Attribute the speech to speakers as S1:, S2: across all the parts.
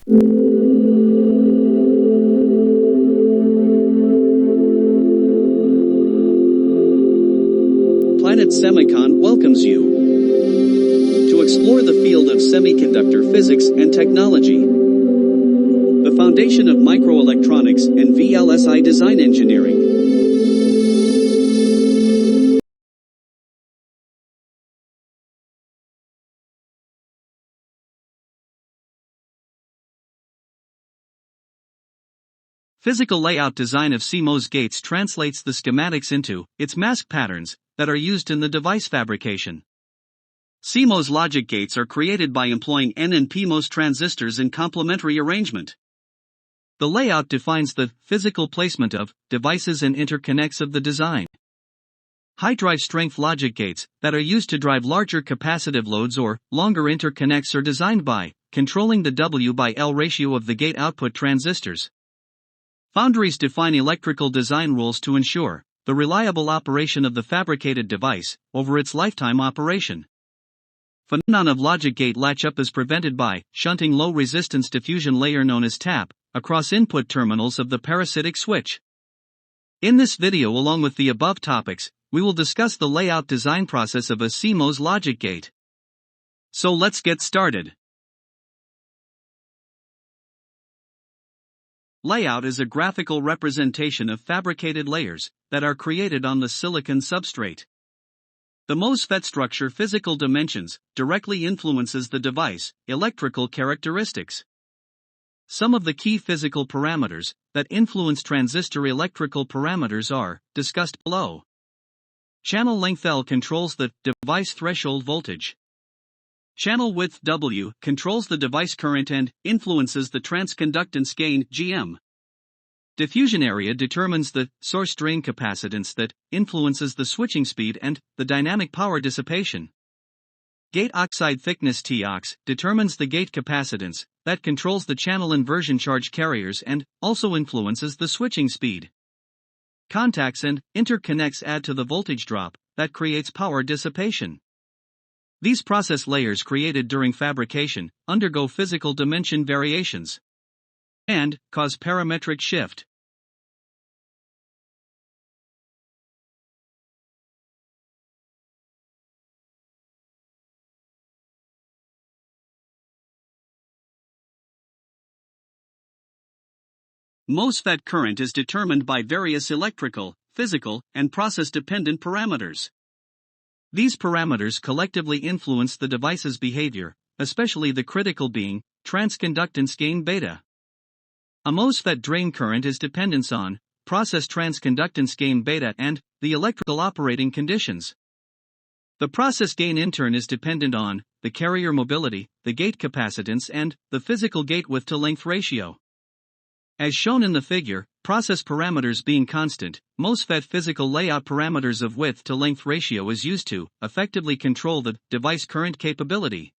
S1: Planet Semicon welcomes you to explore the field of semiconductor physics and technology, the foundation of microelectronics and VLSI design engineering. Physical layout design of C MOS gates translates the schematics into its mask patterns that are used in the device fabrication. C MOS logic gates are created by employing N and PMOS transistors in complementary arrangement. The layout defines the physical placement of devices and interconnects of the design. High drive strength logic gates that are used to drive larger capacitive loads or longer interconnects are designed by controlling the W/L ratio of the gate output transistors. Foundries define electrical design rules to ensure the reliable operation of the fabricated device over its lifetime operation. Phenomenon of logic gate latch-up is prevented by shunting low-resistance diffusion layer known as tap across input terminals of the parasitic switch. In this video, along with the above topics, we will discuss the layout design process of a C MOS logic gate. So let's get started. Layout is a graphical representation of fabricated layers that are created on the silicon substrate. The MOSFET structure physical dimensions directly influences the device electrical characteristics. Some of the key physical parameters that influence transistor electrical parameters are discussed below. Channel length L controls the device threshold voltage. Channel width W controls the device current and influences the transconductance gain GM. Diffusion area determines the source drain capacitance that influences the switching speed and the dynamic power dissipation. Gate oxide thickness Tox determines the gate capacitance that controls the channel inversion charge carriers and also influences the switching speed. Contacts and interconnects add to the voltage drop that creates power dissipation. These process layers created during fabrication undergo physical dimension variations and cause parametric shift. MOSFET current is determined by various electrical, physical, and process-dependent parameters. These parameters collectively influence the device's behavior, especially the critical being transconductance gain beta. A MOSFET drain current is dependent on process transconductance gain beta and the electrical operating conditions. The process gain in turn is dependent on the carrier mobility, the gate capacitance, and the physical gate width to length ratio. As shown in the figure, process parameters being constant, MOSFET physical layout parameters of width to length ratio is used to effectively control the device current capability.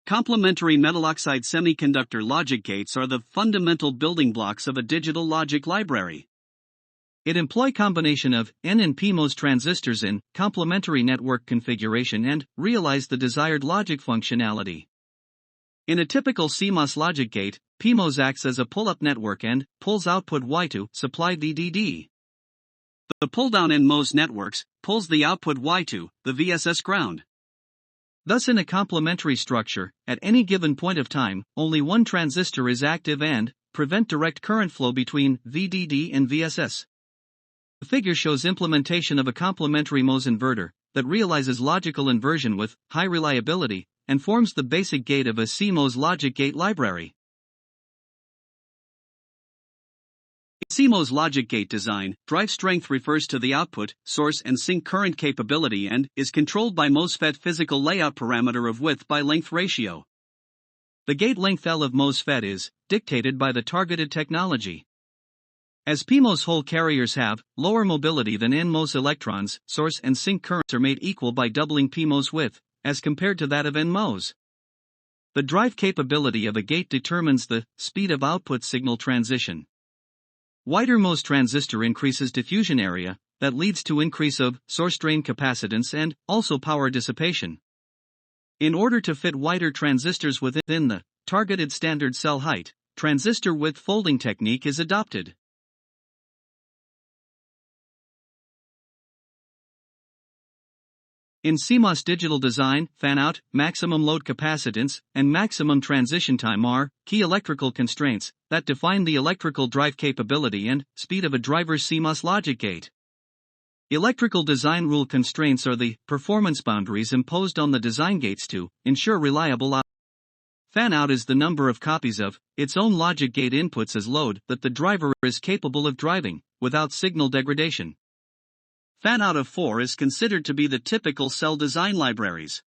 S1: Complementary metal oxide semiconductor logic gates are the fundamental building blocks of a digital logic library. It employs combination of N and PMOS transistors in complementary network configuration and realize the desired logic functionality. In a typical CMOS logic gate, PMOS acts as a pull-up network and pulls output Y to supply VDD. The pull-down NMOS networks pulls the output Y to the VSS ground. Thus, in a complementary structure, at any given point of time, only one transistor is active and prevent direct current flow between VDD and VSS. The figure shows implementation of a complementary MOS inverter that realizes logical inversion with high reliability and forms the basic gate of a C MOS logic gate library. In C MOS logic gate design, drive strength refers to the output, source, and sink current capability and is controlled by MOSFET physical layout parameter of width by length ratio. The gate length L of MOSFET is dictated by the targeted technology. As PMOS hole carriers have lower mobility than NMOS, electrons, source and sink currents are made equal by doubling PMOS width, as compared to that of NMOS. The drive capability of a gate determines the speed of output signal transition. Wider MOS transistor increases diffusion area, that leads to increase of source drain capacitance and also power dissipation. In order to fit wider transistors within the targeted standard cell height, transistor width folding technique is adopted. In CMOS digital design, fanout, maximum load capacitance, and maximum transition time are key electrical constraints that define the electrical drive capability and speed of a driver's CMOS logic gate. Electrical design rule constraints are the performance boundaries imposed on the design gates to ensure reliable output. Fanout is the number of copies of its own logic gate inputs as load that the driver is capable of driving without signal degradation. Fanout of 4 is considered to be the typical cell design libraries.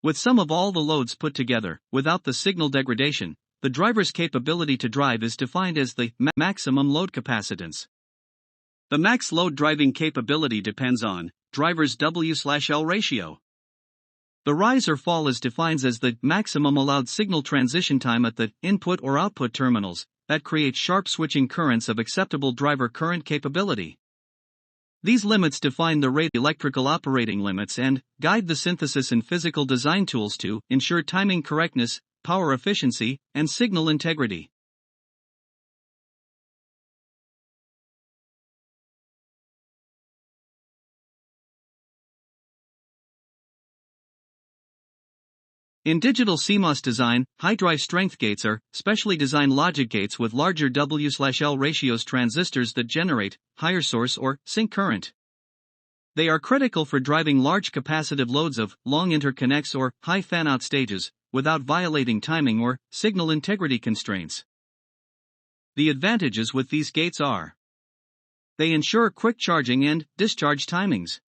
S1: With sum of all the loads put together, without the signal degradation, the driver's capability to drive is defined as the maximum load capacitance. The max load driving capability depends on driver's W/L ratio. The rise or fall is defined as the maximum allowed signal transition time at the input or output terminals that creates sharp switching currents of acceptable driver current capability. These limits define the rate electrical operating limits and guide the synthesis in physical design tools to ensure timing correctness, power efficiency, and signal integrity. In digital CMOS design, high drive strength gates are specially designed logic gates with larger W/L ratios transistors that generate higher source or sink current. They are critical for driving large capacitive loads of long interconnects or high fanout stages without violating timing or signal integrity constraints. The advantages with these gates are: they ensure quick charging and discharge timings.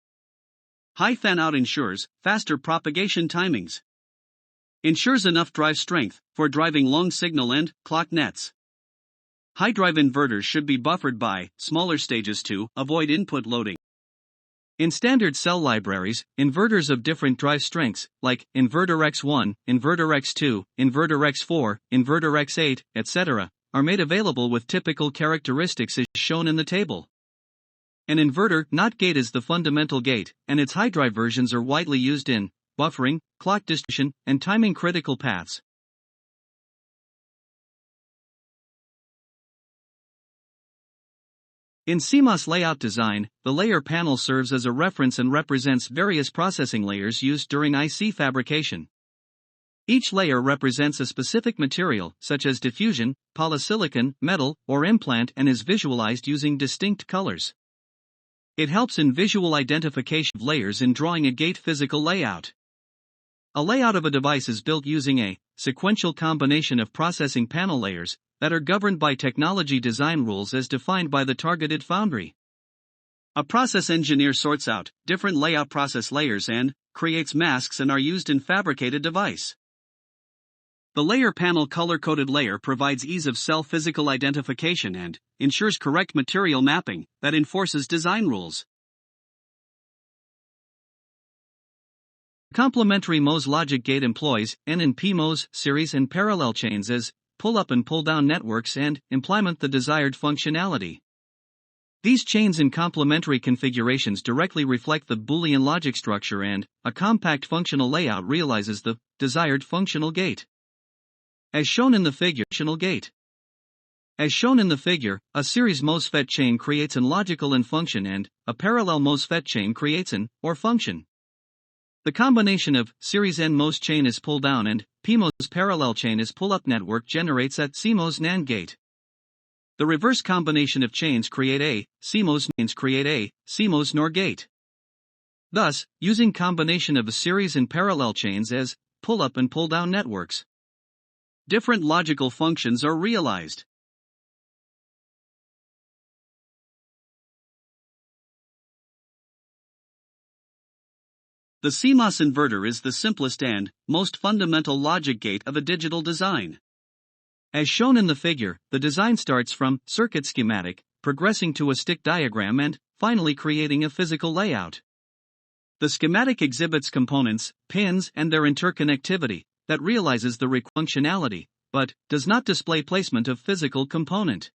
S1: High fanout ensures faster propagation timings. Ensures enough drive strength for driving long signal and clock nets. High drive inverters should be buffered by smaller stages to avoid input loading. In standard cell libraries, inverters of different drive strengths, like inverter X1, inverter X2, inverter X4, inverter X8, etc., are made available with typical characteristics as shown in the table. An inverter NOT gate is the fundamental gate, and its high drive versions are widely used in buffering, clock distribution, and timing critical paths. In CMOS layout design, the layer panel serves as a reference and represents various processing layers used during IC fabrication. Each layer represents a specific material, such as diffusion, polysilicon, metal, or implant, and is visualized using distinct colors. It helps in visual identification of layers in drawing a gate physical layout. A layout of a device is built using a sequential combination of processing panel layers that are governed by technology design rules as defined by the targeted foundry. A process engineer sorts out different layout process layers and creates masks and are used in fabricated device. The layer panel color-coded layer provides ease of cell physical identification and ensures correct material mapping that enforces design rules. Complementary MOS logic gate employs N and PMOS series and parallel chains as pull-up and pull-down networks and implement the desired functionality. These chains in complementary configurations directly reflect the Boolean logic structure, and a compact functional layout realizes the desired functional gate. As shown in the figure, As shown in the figure, a series MOSFET chain creates an logical and function, and a parallel MOSFET chain creates an or function. The combination of series NMOS chain is pull-down and PMOS parallel chain is pull-up network generates that CMOS NAND gate. The reverse combination of chains create a CMOS NOR gate. Thus, using combination of a series and parallel chains as pull-up and pull-down networks, different logical functions are realized. The CMOS inverter is the simplest and most fundamental logic gate of a digital design. As shown in the figure, the design starts from circuit schematic, progressing to a stick diagram and finally creating a physical layout. The schematic exhibits components, pins, and their interconnectivity that realizes the functionality, but does not display placement of physical component.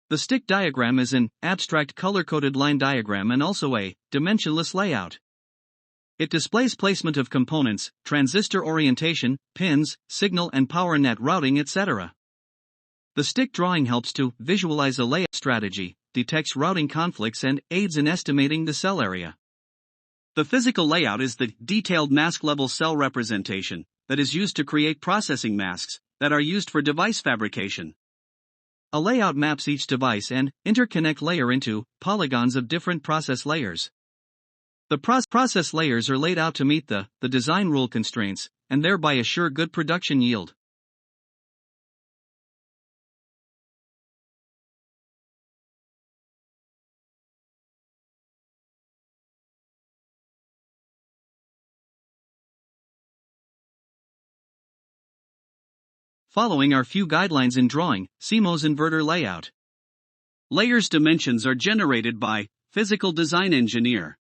S1: The stick diagram is an abstract color-coded line diagram and also a dimensionless layout. It displays placement of components, transistor orientation, pins, signal and power net routing, etc. The stick drawing helps to visualize a layout strategy, detects routing conflicts and aids in estimating the cell area. The physical layout is the detailed mask-level cell representation that is used to create processing masks that are used for device fabrication. A layout maps each device and interconnect layer into polygons of different process layers. The process layers are laid out to meet the design rule constraints and thereby assure good production yield. Following are few guidelines in drawing C MOS inverter layout. Layers dimensions are generated by physical design engineer.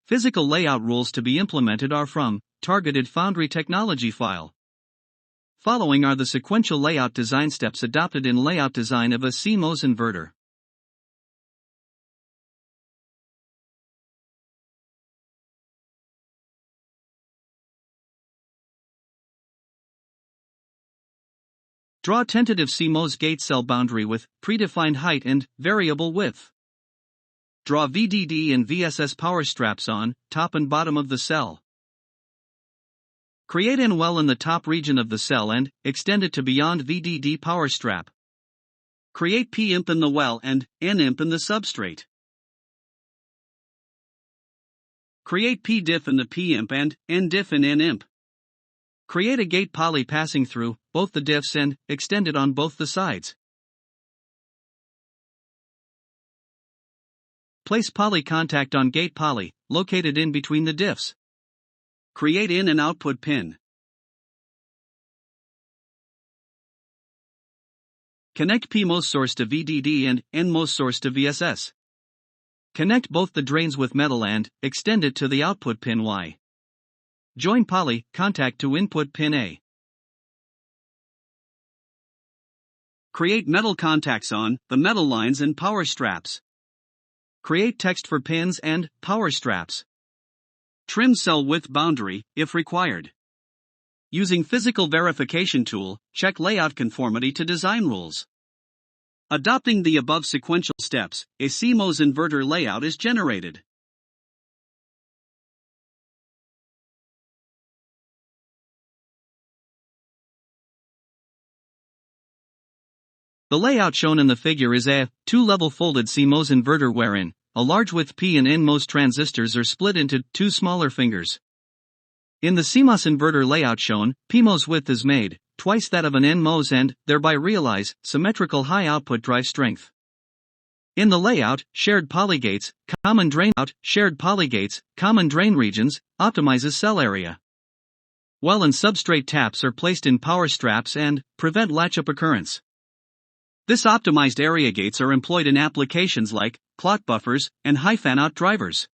S1: Physical layout rules to be implemented are from targeted foundry technology file. Following are the sequential layout design steps adopted in layout design of a C MOS inverter. Draw tentative C MOS gate cell boundary with predefined height and variable width. Draw VDD and VSS power straps on top and bottom of the cell. Create N well in the top region of the cell and extend it to beyond VDD power strap. Create P imp in the well and N imp in the substrate. Create P diff in the P imp and N diff in N imp. Create a gate poly passing through both the diffs and extend it on both the sides. Place poly contact on gate poly, located in between the diffs. Create in and output pin. Connect PMOS source to VDD and NMOS source to VSS. Connect both the drains with metal and extend it to the output pin Y. Join poly contact to input pin A. Create metal contacts on the metal lines and power straps. Create text for pins and power straps. Trim cell width boundary, if required. Using physical verification tool, check layout conformity to design rules. Adopting the above sequential steps, a C MOS inverter layout is generated. The layout shown in the figure is a two-level folded C MOS inverter wherein a large width P and NMOS transistors are split into two smaller fingers. In the CMOS inverter layout shown, PMOS width is made twice that of an NMOS and thereby realize symmetrical high output drive strength. In the layout, shared polygates, common drain regions, optimizes cell area. Well and substrate taps are placed in power straps and prevent latch-up occurrence. This optimized area gates are employed in applications like clock buffers and high fanout drivers.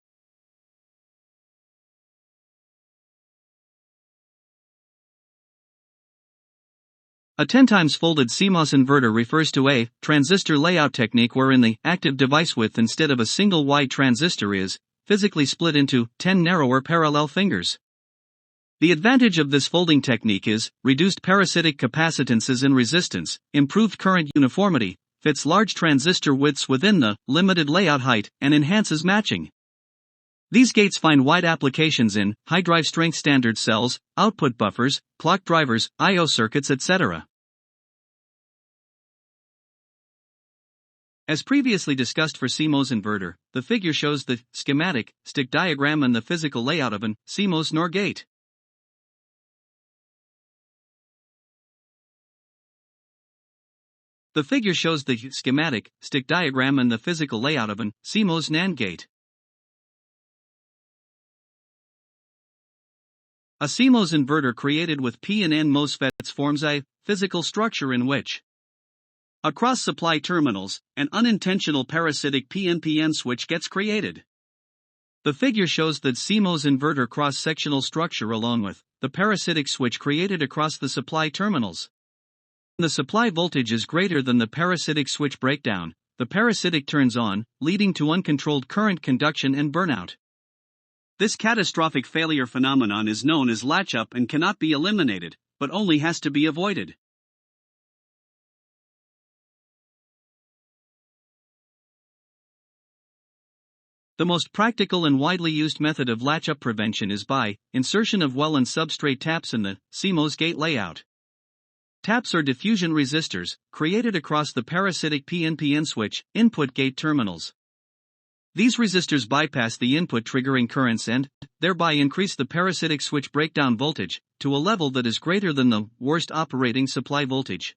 S1: A 10 times folded CMOS inverter refers to a transistor layout technique wherein the active device width instead of a single wide transistor is physically split into 10 narrower parallel fingers. The advantage of this folding technique is reduced parasitic capacitances and resistance, improved current uniformity, fits large transistor widths within the limited layout height, and enhances matching. These gates find wide applications in high drive strength standard cells, output buffers, clock drivers, I/O circuits, etc. As previously discussed for CMOS inverter, the figure shows the schematic stick diagram and the physical layout of an CMOS NOR gate. The figure shows the schematic stick diagram and the physical layout of an CMOS NAND gate. A CMOS inverter created with P and N MOSFETs forms a physical structure in which across supply terminals, an unintentional parasitic PNPN switch gets created. The figure shows the CMOS inverter cross-sectional structure along with the parasitic switch created across the supply terminals. the supply voltage is greater than the parasitic switch breakdown, the parasitic turns on, leading to uncontrolled current conduction and burnout. This catastrophic failure phenomenon is known as latch-up and cannot be eliminated, but only has to be avoided. The most practical and widely used method of latch-up prevention is by insertion of well and substrate taps in the C MOS gate layout. Taps are diffusion resistors, created across the parasitic PNPN switch input gate terminals. These resistors bypass the input triggering currents and, thereby increase the parasitic switch breakdown voltage, to a level that is greater than the worst operating supply voltage.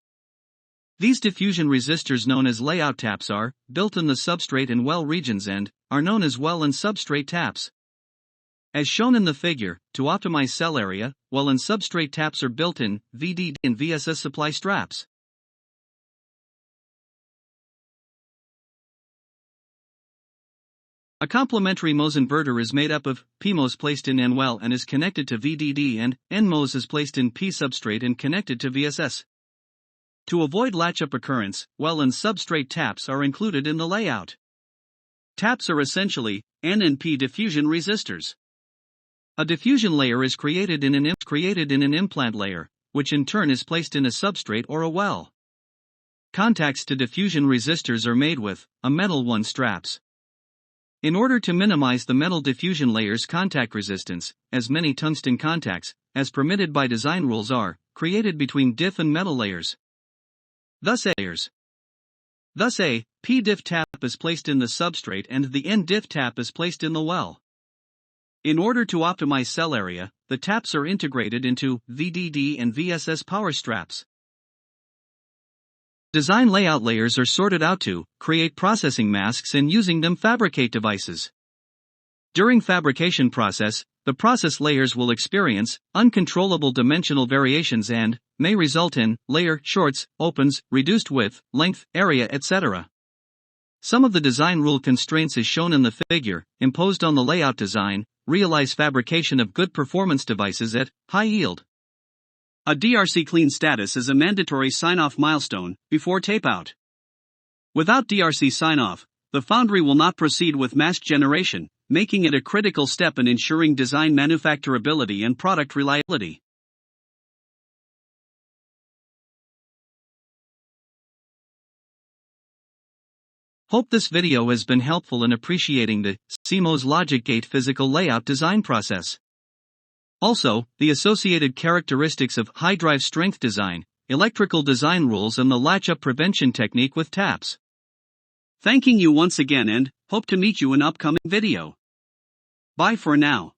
S1: These diffusion resistors known as layout taps are built in the substrate and well regions and are known as well and substrate taps. As shown in the figure, to optimize cell area, well and substrate taps are built in VDD and VSS supply straps. A complementary MOS inverter is made up of PMOS placed in N well and is connected to VDD, and NMOS is placed in P substrate and connected to VSS. To avoid latch-up occurrence, well and substrate taps are included in the layout. Taps are essentially N and P diffusion resistors. A diffusion layer is created in an implant layer, which in turn is placed in a substrate or a well. Contacts to diffusion resistors are made with a metal 1 straps. In order to minimize the metal diffusion layer's contact resistance, as many tungsten contacts, as permitted by design rules, are created between diff and metal layers. Thus a P diff tap is placed in the substrate and the N diff tap is placed in the well. In order to optimize cell area, the taps are integrated into VDD and VSS power straps. Design layout layers are sorted out to create processing masks and using them fabricate devices. During fabrication process, the process layers will experience uncontrollable dimensional variations and may result in layer shorts, opens, reduced width, length, area, etc. Some of the design rule constraints as shown in the figure, imposed on the layout design, realize fabrication of good performance devices at high yield. A DRC clean status is a mandatory sign-off milestone before tape-out. Without DRC sign-off, the foundry will not proceed with mask generation, making it a critical step in ensuring design manufacturability and product reliability. Hope this video has been helpful in appreciating the C MOS logic gate physical layout design process. Also, the associated characteristics of high drive strength design, electrical design rules, and the latch-up prevention technique with taps. Thanking you once again and hope to meet you in upcoming video. Bye for now.